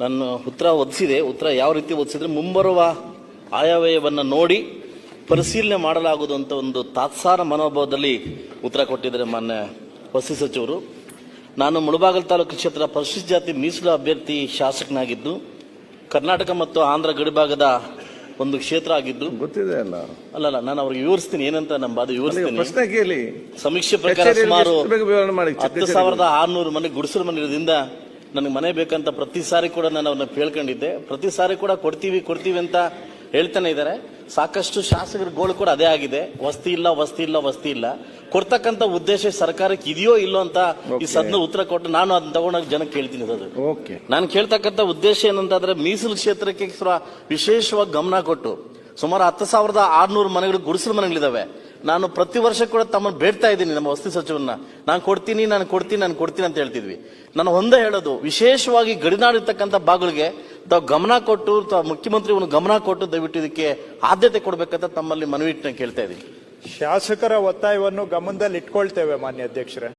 ನಾನು ಉತ್ತರ ಒದಿಸಿದೆ. ಉತ್ತರ ಯಾವ ರೀತಿ ಒದಿಸಿದ್ರೆ, ಮುಂಬರುವ ಆಯವ್ಯಯವನ್ನು ನೋಡಿ ಪರಿಶೀಲನೆ ಮಾಡಲಾಗುವುದು ಅಂತ ಒಂದು ತಾತ್ಸಾರ ಮನೋಭಾವದಲ್ಲಿ ಉತ್ತರ ಕೊಟ್ಟಿದ್ದಾರೆ ಮಾನ್ಯ ವಸತಿ ಸಚಿವರು. ನಾನು ಮುಳಬಾಗಿಲು ತಾಲೂಕು ಕ್ಷೇತ್ರ ಪರಿಶಿಷ್ಟ ಜಾತಿ ಮೀಸಲು ಅಭ್ಯರ್ಥಿ ಶಾಸಕನಾಗಿದ್ದು, ಕರ್ನಾಟಕ ಮತ್ತು ಆಂಧ್ರ ಗಡಿಭಾಗದ ಒಂದು ಕ್ಷೇತ್ರ ಆಗಿದ್ದು ಗೊತ್ತಿದೆ ಅಲ್ಲ ನಾನು ಅವ್ರಿಗೆ ವಿವರಿಸ್ತೀನಿ ಏನಂತ ನಮ್ಮ ಬಾದ ವಿವರಿಸ್ತೀನಿ. ಪ್ರಶ್ನೆ ಕೇಳಿ. ಸಮೀಕ್ಷೆ ಪ್ರಕಾರ ಸುಮಾರು 10,600 ಮನೆ ಗುಡಿಸಲು ಮನೆ ಇರೋದ್ರಿಂದ ನನಗೆ ಮನೆ ಬೇಕಂತ ಪ್ರತಿ ಸಾರಿ ಕೂಡ ನಾನು ಅವ್ರನ್ನ ಕೇಳ್ಕೊಂಡಿದ್ದೆ. ಪ್ರತಿ ಸಾರಿ ಕೂಡ ಕೊಡ್ತೀವಿ ಅಂತ ಹೇಳ್ತಾನೆ ಇದ್ದಾರೆ. ಸಾಕಷ್ಟು ಶಾಸಕರ ಗೋಳು ಕೂಡ ಅದೇ ಆಗಿದೆ. ವಸ್ತಿ ಇಲ್ಲ ಕೊಡ್ತಕ್ಕಂತ ಉದ್ದೇಶ ಸರ್ಕಾರಕ್ಕೆ ಇದೆಯೋ ಇಲ್ಲೋ ಅಂತ ಈ ಸದ್ನ ಉತ್ತರ ಕೊಟ್ಟು ನಾನು ಅದನ್ನ ತಗೊಂಡಾಗ ಜನಕ್ಕೆ ಕೇಳ್ತೀನಿ. ನಾನು ಕೇಳ್ತಕ್ಕಂತ ಉದ್ದೇಶ ಏನಂತಂದ್ರೆ, ಮೀಸಲು ಕ್ಷೇತ್ರಕ್ಕೆ ವಿಶೇಷವಾಗಿ ಗಮನ ಕೊಟ್ಟು ಸುಮಾರು 10,600 ಮನೆಗಳು ಗುಡಿಸಲು ಮನೆಗಳಿದಾವೆ. ನಾನು ಪ್ರತಿ ವರ್ಷ ಕೂಡ ತಮ್ಮನ್ನು ಬೇಡ್ತಾ ಇದ್ದೀನಿ, ನಮ್ಮ ವಸತಿ ಸಚಿವರನ್ನ. ನಾನು ಕೊಡ್ತೀನಿ ಅಂತ ಹೇಳ್ತಿದ್ವಿ. ನಾನು ಒಂದೇ ಹೇಳೋದು, ವಿಶೇಷವಾಗಿ ಗಡಿನಾಡಿರ್ತಕ್ಕಂಥ ಭಾಗಗಳಿಗೆ ತಾವು ಗಮನ ಕೊಟ್ಟು, ಮುಖ್ಯಮಂತ್ರಿ ಗಮನ ಕೊಟ್ಟು ದಯವಿಟ್ಟು ಇದಕ್ಕೆ ಆದ್ಯತೆ ಕೊಡಬೇಕಂತ ತಮ್ಮಲ್ಲಿ ಮನವಿ ಕೇಳ್ತಾ ಇದ್ದೀನಿ. ಶಾಸಕರ ಒತ್ತಾಯವನ್ನು ಗಮನದಲ್ಲಿ ಇಟ್ಕೊಳ್ತೇವೆ ಮಾನ್ಯ ಅಧ್ಯಕ್ಷರೇ.